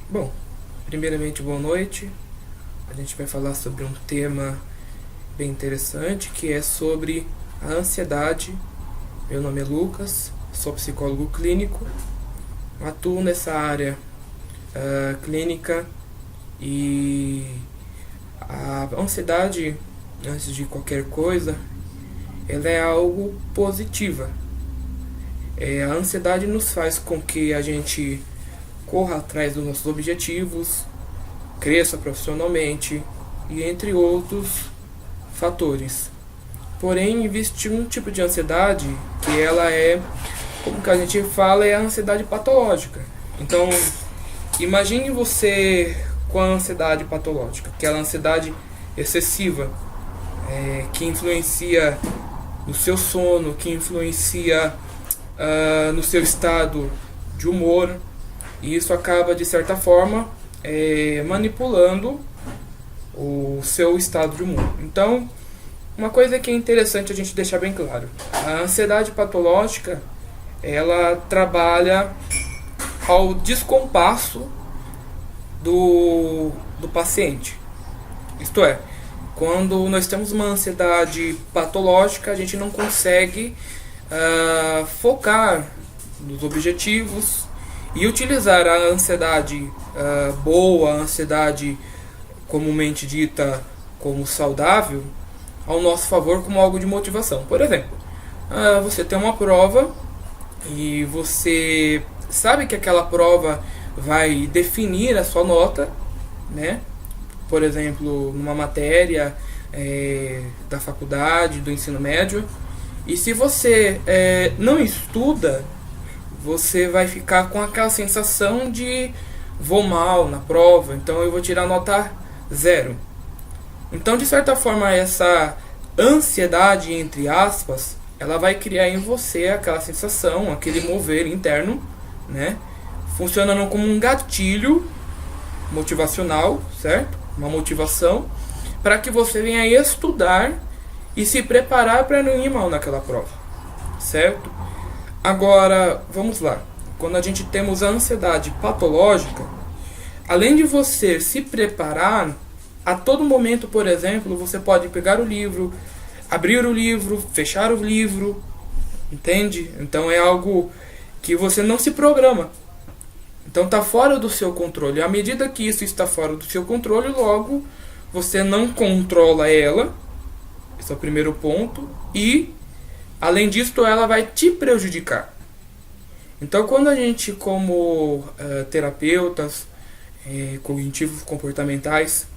Bom, primeiramente, boa noite. A gente vai falar sobre um tema bem interessante, que é sobre a ansiedade. Meu nome é Lucas, sou psicólogo clínico, atuo nessa área clínica e a ansiedade, antes de qualquer coisa, ela é algo positiva. A ansiedade nos faz com que a gente corra atrás dos nossos objetivos, cresça profissionalmente e entre outros fatores. Porém, existe um tipo de ansiedade que ela é, como que a gente fala, é a ansiedade patológica. Então, imagine você com a ansiedade patológica, aquela ansiedade excessiva, que influencia no seu sono, que influencia no seu estado de humor, e isso acaba, de certa forma, manipulando o seu estado de humor. Então, uma coisa que é interessante a gente deixar bem claro: a ansiedade patológica, ela trabalha ao descompasso do paciente. Isto é, quando nós temos uma ansiedade patológica, a gente não consegue focar nos objetivos e utilizar a ansiedade boa, a ansiedade comumente dita como saudável, ao nosso favor como algo de motivação. Por exemplo, você tem uma prova e você sabe que aquela prova vai definir a sua nota, né? Por exemplo, numa matéria da faculdade, do ensino médio. E se você não estuda, você vai ficar com aquela sensação de vou mal na prova, então eu vou tirar nota 0. Então, de certa forma, essa ansiedade, entre aspas, ela vai criar em você aquela sensação, aquele mover interno, né? Funcionando como um gatilho motivacional, certo? Uma motivação para que você venha estudar e se preparar para não ir mal naquela prova, certo? Agora, vamos lá. Quando a gente temos a ansiedade patológica, além de você se preparar, a todo momento, por exemplo, você pode pegar o livro, abrir o livro, fechar o livro, entende? Então é algo que você não se programa. Então está fora do seu controle. À medida que isso está fora do seu controle, logo você não controla ela. Esse é o primeiro ponto. E, além disso, ela vai te prejudicar. Então, quando a gente, como terapeutas cognitivos comportamentais,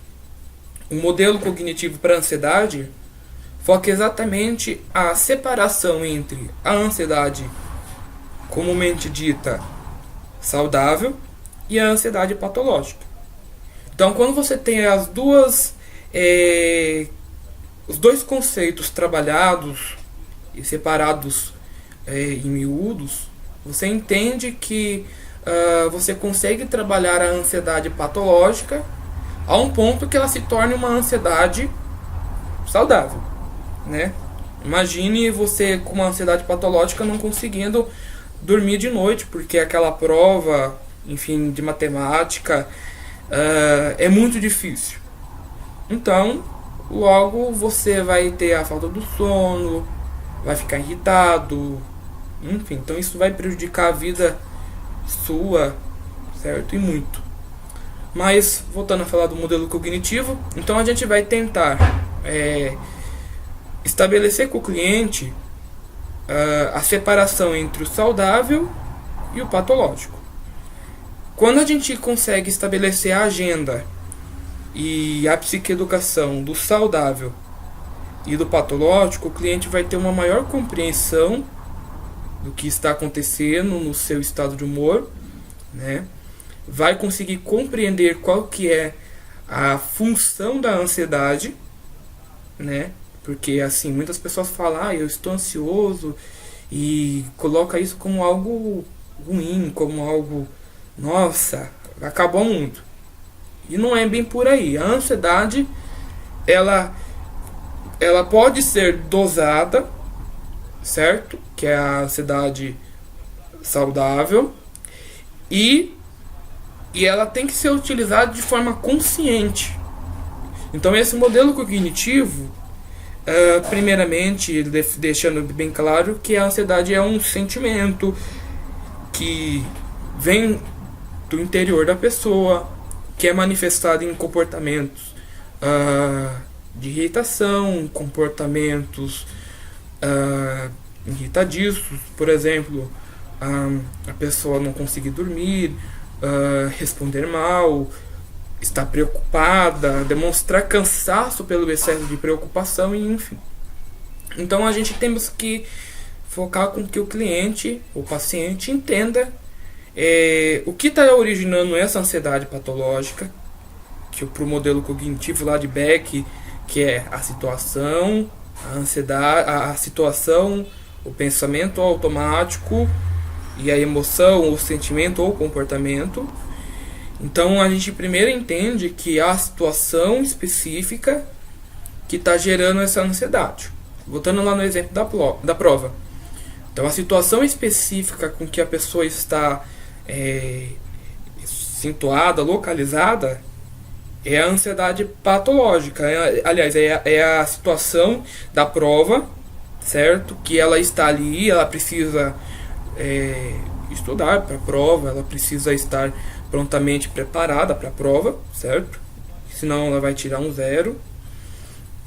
um modelo cognitivo para a ansiedade foca exatamente a separação entre a ansiedade comumente dita saudável e a ansiedade patológica. Então, quando você tem os dois conceitos trabalhados e separados em miúdos, você entende que você consegue trabalhar a ansiedade patológica a um ponto que ela se torne uma ansiedade saudável, né? Imagine você com uma ansiedade patológica não conseguindo dormir de noite, porque aquela prova, enfim, de matemática é muito difícil. Então, logo você vai ter a falta do sono, vai ficar irritado, enfim, então isso vai prejudicar a vida sua, certo? E muito. Mas, voltando a falar do modelo cognitivo, então a gente vai tentar estabelecer com o cliente a separação entre o saudável e o patológico. Quando a gente consegue estabelecer a agenda e a psicoeducação do saudável e do patológico, o cliente vai ter uma maior compreensão do que está acontecendo no seu estado de humor, né? Vai conseguir compreender qual que é a função da ansiedade, né? Porque assim, muitas pessoas falam, eu estou ansioso, e coloca isso como algo ruim, como algo, nossa, acabou muito. E não é bem por aí. A ansiedade, ela pode ser dosada, certo? Que é a ansiedade saudável, e e ela tem que ser utilizada de forma consciente. Então esse modelo cognitivo, primeiramente, ele deixando bem claro que a ansiedade é um sentimento que vem do interior da pessoa, que é manifestado em comportamentos de irritação, comportamentos irritadiços, por exemplo, a pessoa não conseguir dormir, responder mal, estar preocupada, demonstrar cansaço pelo excesso de preocupação, e enfim. Então a gente temos que focar com que o cliente, o paciente, entenda o que está originando essa ansiedade patológica, que para o modelo cognitivo lá de Beck, que é a situação, a ansiedade, a situação, o pensamento automático e a emoção, o sentimento ou comportamento. Então a gente primeiro entende que há a situação específica que está gerando essa ansiedade. Voltando lá no exemplo da prova. Então a situação específica com que a pessoa está situada, localizada, é a ansiedade patológica. Aliás, é a situação da prova, certo? Que ela está ali, ela precisa estudar para a prova, ela precisa estar prontamente preparada para a prova, certo? Senão ela vai tirar um 0.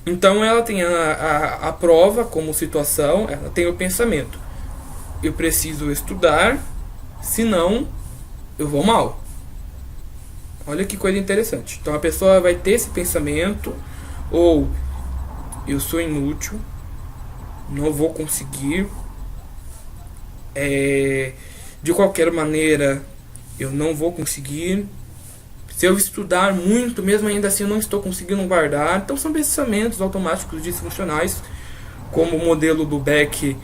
Então ela tem a prova como situação, ela tem o pensamento: eu preciso estudar, senão eu vou mal. Olha que coisa interessante. Então a pessoa vai ter esse pensamento, ou eu sou inútil, não vou conseguir, de qualquer maneira eu não vou conseguir, se eu estudar muito, mesmo ainda assim eu não estou conseguindo guardar. Então são pensamentos automáticos disfuncionais, como o modelo do Beck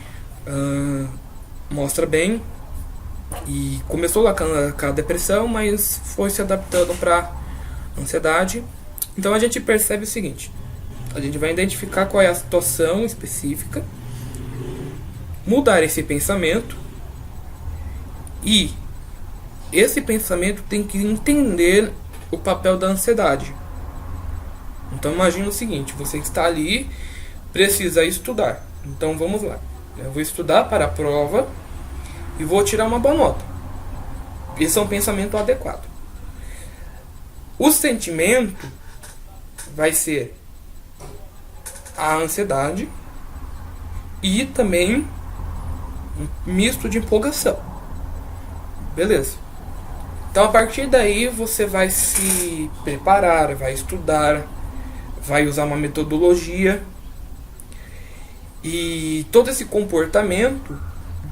mostra bem. E começou lá com a depressão, mas foi se adaptando para ansiedade. Então a gente percebe o seguinte: a gente vai identificar qual é a situação específica, mudar esse pensamento, e esse pensamento tem que entender o papel da ansiedade. Então imagina o seguinte: você está ali, precisa estudar. Então vamos lá, eu vou estudar para a prova e vou tirar uma boa nota. Esse é um pensamento adequado. O sentimento vai ser a ansiedade e também um misto de empolgação. Beleza. Então a partir daí você vai se preparar, vai estudar, vai usar uma metodologia, e todo esse comportamento,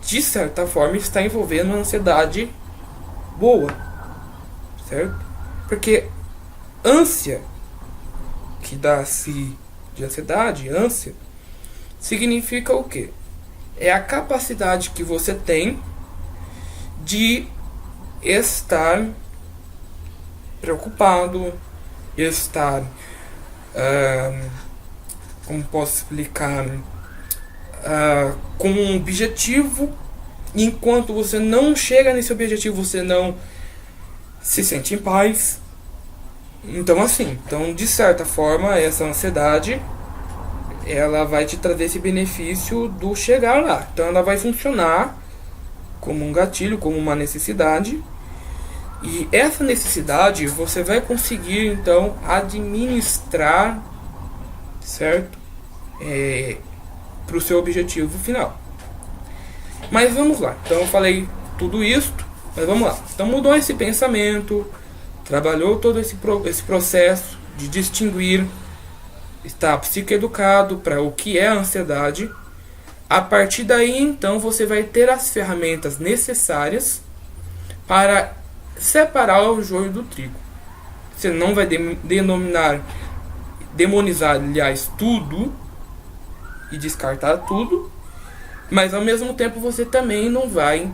de certa forma, está envolvendo uma ansiedade boa, certo? Porque ânsia, que dá-se de ansiedade, ânsia, significa o quê? É a capacidade que você tem de estar preocupado, estar, como posso explicar, com um objetivo. Enquanto você não chega nesse objetivo, você não se sente em paz. Então de certa forma, essa ansiedade, ela vai te trazer esse benefício do chegar lá. Então ela vai funcionar como um gatilho, como uma necessidade. E essa necessidade você vai conseguir então administrar, certo? Para o seu objetivo final. Mas vamos lá. Então eu falei tudo isso, mas vamos lá. Então mudou esse pensamento, trabalhou todo esse processo de distinguir, está psicoeducado para o que é a ansiedade. A partir daí, então, você vai ter as ferramentas necessárias para separar o joio do trigo. Você não vai demonizar, aliás, tudo e descartar tudo, mas ao mesmo tempo você também não vai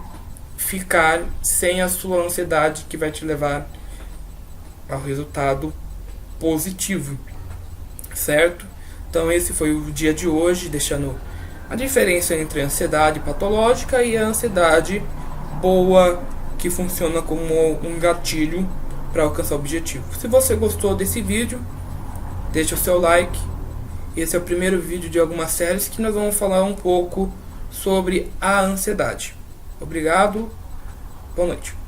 ficar sem a sua ansiedade, que vai te levar ao resultado positivo, certo? Então esse foi o dia de hoje, deixando a diferença entre a ansiedade patológica e a ansiedade boa, que funciona como um gatilho para alcançar o objetivo. Se você gostou desse vídeo, deixa o seu like. Esse é o primeiro vídeo de algumas séries que nós vamos falar um pouco sobre a ansiedade. Obrigado, boa noite.